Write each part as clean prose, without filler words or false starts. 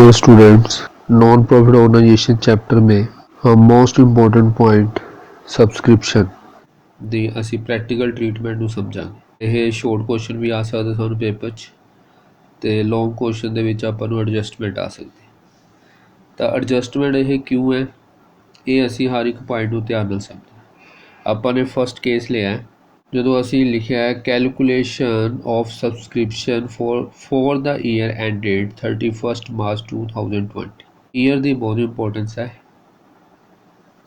Hello students, non profit organisation chapter में हम most important point subscription ਦੀ ਅਸੀਂ ਪ੍ਰੈਕਟੀਕਲ ਟ੍ਰੀਟਮੈਂਟ ਨੂੰ ਸਮਝਾਂਗੇ। ਇਹ ਸ਼ੋਰਟ ਕੁਐਸਚਨ ਵੀ ਆ ਸਕਦਾ ਸਾਨੂੰ ਪੇਪਰ 'ਚ ਤੇ ਲੌਂਗ ਕੁਐਸਚਨ ਦੇ ਵਿੱਚ ਆਪਾਂ ਨੂੰ ਐਡਜਸਟਮੈਂਟ ਆ ਸਕਦੀ। ਤਾਂ ਐਡਜਸਟਮੈਂਟ ਇਹ ਕਿਉਂ ਹੈ, ਇਹ ਅਸੀਂ ਹਰ ਇੱਕ ਪੁਆਇੰਟ ਨੂੰ ਧਿਆਨ ਨਾਲ ਸਮਝਾਂਗੇ। ਆਪਾਂ ਨੇ ਫਸਟ ਕੇਸ ਲਿਆ ਜਦੋਂ ਅਸੀਂ ਲਿਖਿਆ ਹੈ calculation of subscription for the year ended 31 March 2020। Year ਦੀ ਬਹੁਤ ਇੰਪੋਰਟੈਂਸ ਹੈ।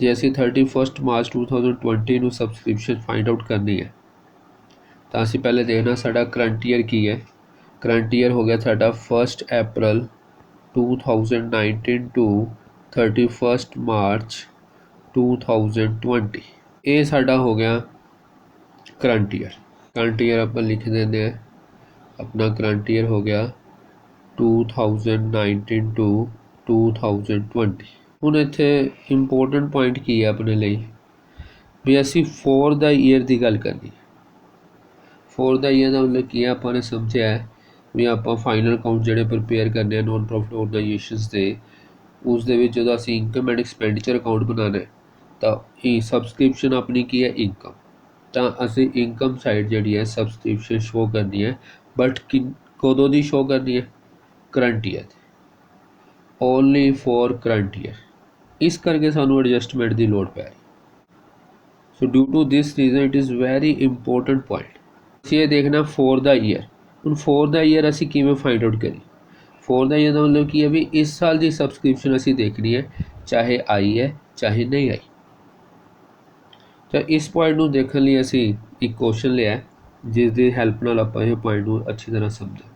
ਜੇ ਅਸੀਂ 31 ਮਾਰਚ 2020 ਨੂੰ ਸਬਸਕ੍ਰਿਪਸ਼ਨ ਫਾइंड आउट ਕਰਨੀ ਹੈ ਤਾਂ ਅਸੀਂ ਪਹਿਲੇ ਦੇਖਣਾ ਸਾਡਾ ਕਰੰਟ ਈਅਰ ਕੀ ਹੈ। ਕਰੰਟ ਈਅਰ ਹੋ ਗਿਆ ਸਾਡਾ 1 ਅਪ੍ਰੈਲ 2019 ਟੂ 31 ਮਾਰਚ 2020। ਇਹ ਸਾਡਾ ਹੋ ਗਿਆ करंट ईयर आप लिख देंगे अपना करंट ईयर हो गया 2019 टू 2020। हुण इत्थे इंपोर्टेंट पॉइंट की है अपने लिए भी असी फॉर द ईयर की गल करनी। फॉर द ईयर का मतलब की है, आपने समझा है भी आप फाइनल अकाउंट जोड़े प्रिपेयर करने नॉन प्रॉफिट ऑर्गेनाइजेशंस के उस जो असी इनकम एंड एक्सपेंडिचर अकाउंट बनाना तो सबसक्रिप्शन अपनी की है इनकम। तो असी इनकम साइड जी है सबसक्रिप्शन शो करनी है, बट कदों की शो करनी है, current year, only for current year. इस करके सानू एडजस्टमेंट की लोड़ पै रही। So due to this reason it is very important point. असी ये देखना फॉर द ईयर। हुण फॉर द ईयर असी किवें फाइंड आउट करी। फॉर द ईयर का मतलब की है भी इस साल की सबसक्रिप्शन असी देखनी है, चाहे आई है चाहे नहीं आई। तो इस पॉइंट को देखने लिए असी एक क्वेश्चन लिया जिसकी हैल्प नाल आपां इह पॉइंट को अच्छी तरह समझें।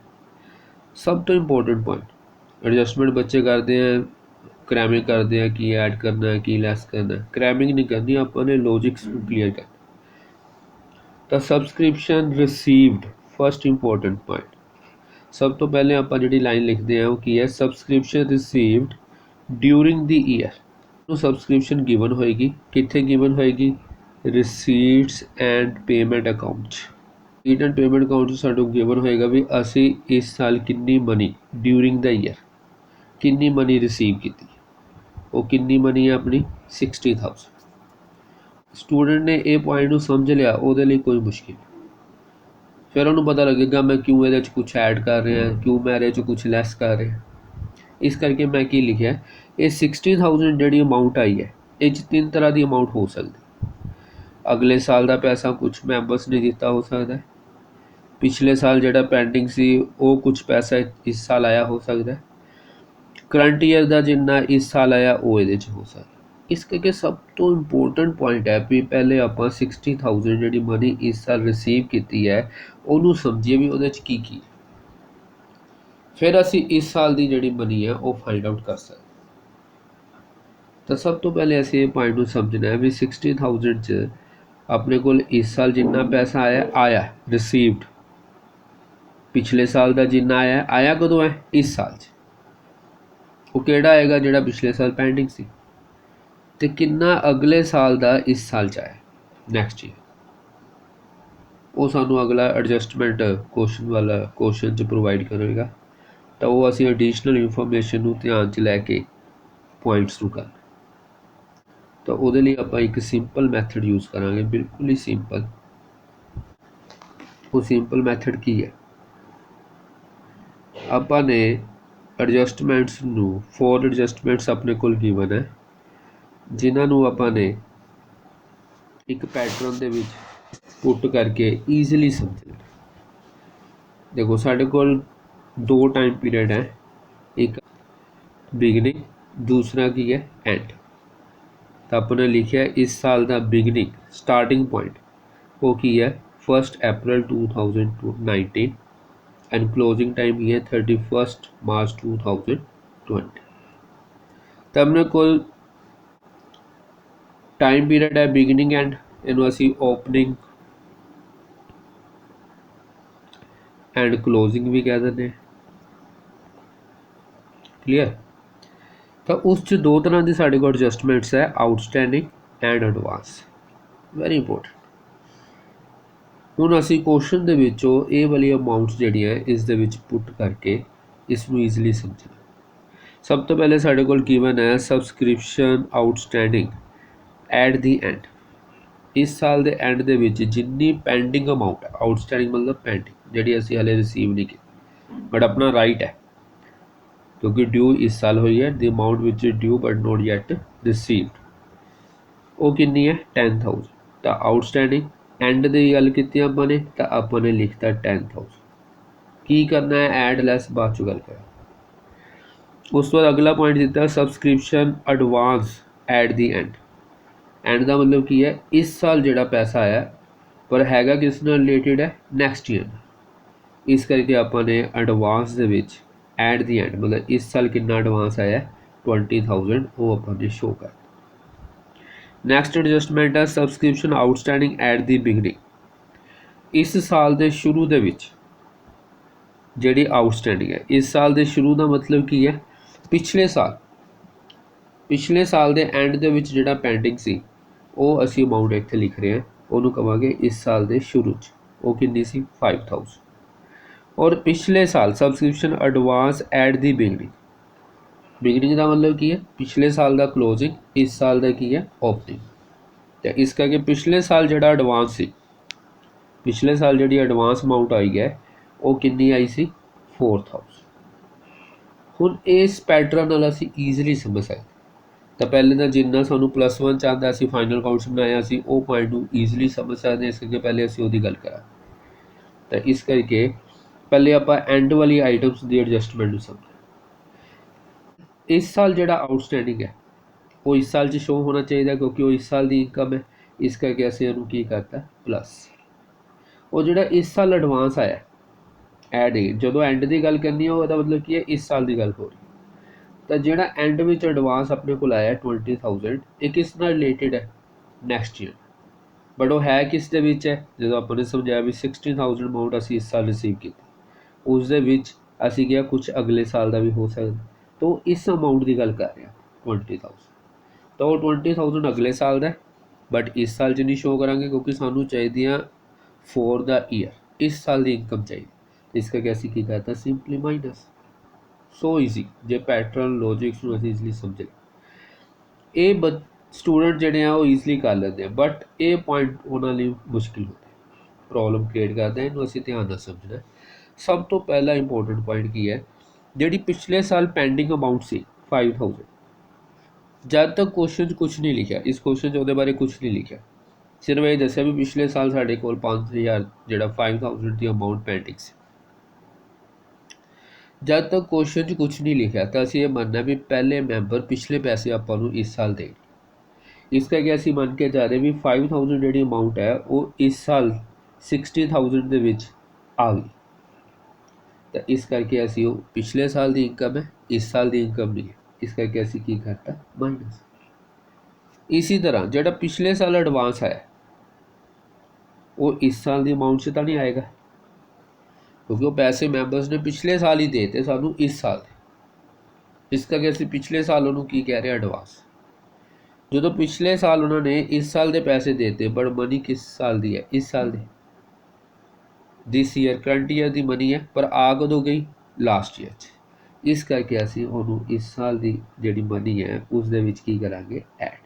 सब तो इंपॉर्टेंट पॉइंट एडजस्टमेंट बच्चे करते हैं, क्रैमिंग करते हैं कि ऐड करना है कि लैस करना है। क्रैमिंग नहीं करनी, आपने लॉजिक्स क्लीयर करना। तो subscription received first important point. सब तो पहले आप जी लाइन लिखते हैं वो की है subscription received during the year. Subscription given होएगी, कित्थे गिवन होएगी, receipts and payment account. Receipt and payment account साडू गिवन होएगा भी असी इस साल कितनी मनी ड्यूरिंग द ईयर कितनी मनी रिसीव की, वो कितनी मनी है अपनी 60,000। स्टूडेंट ने यह पॉइंट को समझ लिया, वो कोई मुश्किल फिर उन्होंने पता लगेगा मैं क्यों ये कुछ ऐड कर रहा है, क्यों मैं ये कुछ लैस कर रहा। इस करके मैं की लिखा ये 60,000 जी अमाउंट आई है, ये 3 तरह की अमाउंट हो सकती। अगले साल का पैसा कुछ मैंबर्स ने दिता हो सकता है, पिछले साल जो पेंडिंग सी वो कुछ पैसा इस साल आया हो सकता है, करंट ईयर का जिन्ना इस साल आया वो ये हो सकता। इस करके सब तो इंपोर्टेंट पॉइंट है भी पहले आप 60,000 जी मनी इस साल रिसीव की है उन्होंने समझिए भी वो की फिर असी इस साल की जी मनी है वो फाइंड आउट कर सकते। तो सब तो पहले असी ये पॉइंट को समझना है भी 60,000 च अपने को इस साल जिन्ना पैसा आया रिसीव्ड, पिछले साल का जिन्ना आया कदों है, इस साल वो केड़ा आएगा जो पिछले साल पेंडिंग सी, ते कितना अगले साल का इस साल च आया नैक्सट ईयर। वो सानू अगला एडजस्टमेंट क्वेश्चन वाला क्वेश्चन च प्रोवाइड करेगा। तो वो असी एडिशनल इंफॉर्मेशन को ध्यान च लैके पॉइंट्स नू करना। तो वो आप एक सिंपल मैथड यूज़ करांगे, बिल्कुल ही सिंपल। वो सिंपल मैथड की है, आपने एडजस्टमेंट्स नू 4 एडजस्टमेंट्स अपने को गिवन है जिन्होंने आपने एक पैटर्न दे विच पुट करके ईजिली समझना। देखो साढ़े को 2 टाइम पीरियड है, एक बिगनिंग दूसरा की है एंड। तो आपने लिखा है इस साल का बिगनिंग स्टार्टिंग पॉइंट वो की है 1 अप्रैल 2019 एंड क्लोजिंग टाइम की है 31 मार्च 2020। तो अपने को टाइम पीरियड है बिगनिंग एंड इनू असी ओपनिंग एंड क्लोजिंग भी कह दें। क्लीयर। तो उस 2 तरह की साढ़े को एडजस्टमेंट्स है, outstanding and advance. Very important. हुण असी क्वेश्चन दे विचों ये वाली अमाउंट्स जिहड़ियां इस दे विच पुट करके इसनूं ईजिली समझना। सब तो पहले साढ़े कोल गिवन है subscription outstanding at the and. इस साल के एंड दे विच जिन्नी पेंडिंग अमाउंट है, आउटस्टैंडिंग मतलब पेंडिंग जिहड़ी असीं हले रिसीव नहीं की बट अपना राइट है क्योंकि ड्यू इस साल हुई है, the amount which is due but not yet received, वो कितनी है 10,000। तो आउटस्टैंडिंग एंड की गल की अपने तो अपने लिखता 10,000। की करना है ऐड लैस बाद चो गल कर। उस बाद अगला पॉइंट दिता subscription advance at the and का मतलब की है इस साल जो पैसा आया पर हैगा किस नाल रिलेटेड है नैक्सट ईयर, इस करके अपने advance they which at the and मतलब इस साल कितना एडवांस आया 20,000 वो अपने शो कर। नैक्सट एडजस्टमेंट है subscription outstanding at the beginning. इस साल के शुरू दे विच जिहड़ी आउटस्टैंडिंग है, इस साल के शुरू का मतलब की है पिछले साल के एंड के विच जिहड़ा पेंडिंग सी वो असी अमाउंट इत्थे लिख रहे हैं, उन्होंने कहांगे इस साल के शुरू च वो कितनी सी 5,000। और पिछले साल subscription advance at the beginning का मतलब की है पिछले साल का क्लोजिंग, इस साल का की है ओपनिंग। तो इस करके पिछले साल जिहड़ा एडवांस सी, पिछले साल जिहड़ी एडवांस अमाउंट आई है वो कितनी आई सी 4,000। हुण इस पैटर्न नाल असीं ईजिली समझ सकते। तो पहले तो जिन्ना सानू +1 चाहता असीं फाइनल काउंट्स बनाया सी वो पॉइंट नूं ईजिली समझ सकते हैं, इस करके पहले असीं उहदी गल करा। तो इस करके पहले आपां एंड वाली आइटम्स की एडजस्टमेंट नूं समझ। इस साल जिहड़ा आउटस्टैंडिंग है वो इस साल च शो होना चाहिए क्योंकि वो इस साल की इनकम है, इस करके असीं उहनूं की करता प्लस। वो जिहड़ा इस साल एडवांस आया एड जो एंड की गल करनी है वो मतलब की है इस साल की गल हो रही है। तो जिहड़ा एंड में एडवांस अपने को आया 20,000 ये किस नाल रिलेटेड है नैक्सट ईयर, बट वो है किस दे विच है जो अपने समझाया भी 60,000 अमाउंट असी इस साल रिसीव की, उस दे विच असी क्या कुछ अगले साल का भी हो सकता। तो इस अमाउंट की गल कर रहे हैं 20,000, तो वो 20,000 अगले साल का बट इस साल च नहीं शो करांगे क्योंकि सानू चाहिए फॉर द ईयर, इस साल की इनकम चाहिए, इस करके असी की करता सिंपली माइनस। सो ईजी जे पैटर्न लॉजिक्स नूं असीं ईजिली समझ ये स्टूडेंट जिहड़े आ वो ईजिली कर लेंदे हैं बट ये पॉइंट उन्हां लई मुश्किल होते प्रॉब्लम क्रिएट करते हैं, इन्हूं असीं ध्यान नाल समझना है। सब तो पहला इंपॉर्टेंट पॉइंट की है जिहड़ी पिछले साल पेंडिंग अमाउंट सी 5,000, जब तक क्वेश्चन कुछ नहीं लिखा, इस क्वेश्चन च उहदे बारे कुछ नहीं लिखा, सिर्फ ये दस्सिया भी पिछले साल साढ़े कोल 5,000 जिहड़ा 5,000 की अमाउंट पेंडिंग सी। जब तक क्वेश्चन च कुछ नहीं लिखा तो असीं ये मनना भी पहले मैंबर पिछले पैसे आपां नूं इस साल देण, इस करके असीं मन के जा रहे भी 5,000 जिहड़ी अमाउंट है वो इस साल 60,000 दे विच आ गई। तो इस करके असीं वो पिछले साल की इनकम है, इस साल की इनकम नहीं है, इस करके असीं की करता माइनस। इसी तरह जिहड़ा पिछले साल एडवांस आया वो इस साल की अमाउंट से तो नहीं आएगा क्योंकि वो पैसे मैंबर्स ने पिछले साल ही देते सानू इस साल, इस करके असीं पिछले साल उन्होंने की कह रहे हैं एडवांस। जो पिछले साल उन्होंने इस साल के पैसे देते बट मनी किस साल की है इस साल की, दिस ईयर करंट ईयर की मनी है पर आ कदों गई लास्ट ईयर च, इस करके असीं उन्होंने इस साल की जिहड़ी मनी है उस दे विच की करांगे ऐड।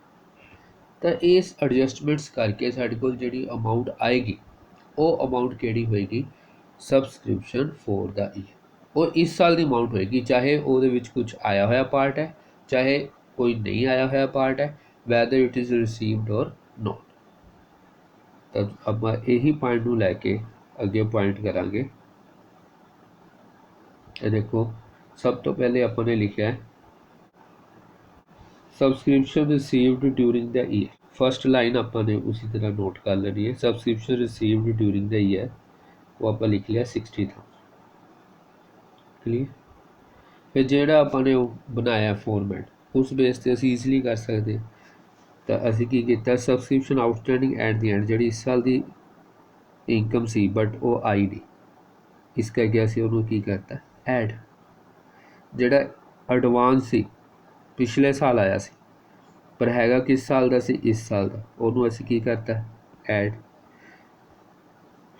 तो इस एडजस्टमेंट्स करके साडे कोल जिहड़ी अमाउंट आएगी वो अमाउंट किहड़ी होएगी सबसक्रिप्शन फॉर द ईयर, वो इस साल की अमाउंट होएगी चाहे वो कुछ आया होया पार्ट है चाहे कोई नहीं आया होया पार्ट है, वैदर इट इज़ रिसीव्ड और नॉट। तो अब यही पॉइंट नूं लैके अगे पॉइंट करांगे। देखो सब तो पहले अपने लिखा है subscription received during the year, first line अपने उसी तरह नोट कर लेनी है। Subscription received during the year वो आप लिख लिया 60,000 क्लियर। फिर जोड़ा अपने बनाया फॉर्मेट उस बेस से असीं ईजिली कर सकते हैं। तो असीं की कीता subscription outstanding at the end जिहड़ी इस साल की इनकम सी बट वो आई नहीं, इस करके असीं उहनूं की करता ऐड। जिहड़ा एडवांस सी पिछले साल आया सी पर हैगा किस साल का सी इस साल का, उहनूं असीं की करता ऐड।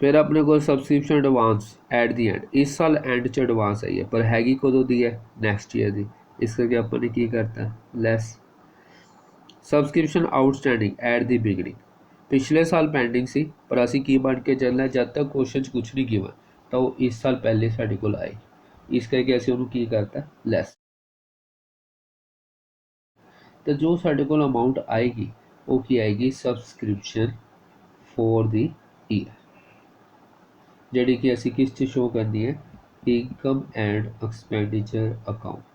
फिर अपने को subscription advance at the and, इस साल एंड च एडवांस आई है पर हैगी कदों दी है नैक्सट ईयर की, इस करके अपन ने की करता है less. Subscription outstanding at the beginning, पिछले साल पेंडिंग सी पर असी की बन के चलना जब तक क्वेश्चन कुछ नहीं गिवन तो वो इस साल पहले साढ़े को आए, इस करके असी उन्होंने की करता लेस। तो जो साढ़े को अमाउंट आएगी वो की आएगी सबसक्रिप्शन फॉर द ईयर, जी कि असी किस शो करनी है, इनकम एंड एक्सपेंडिचर अकाउंट।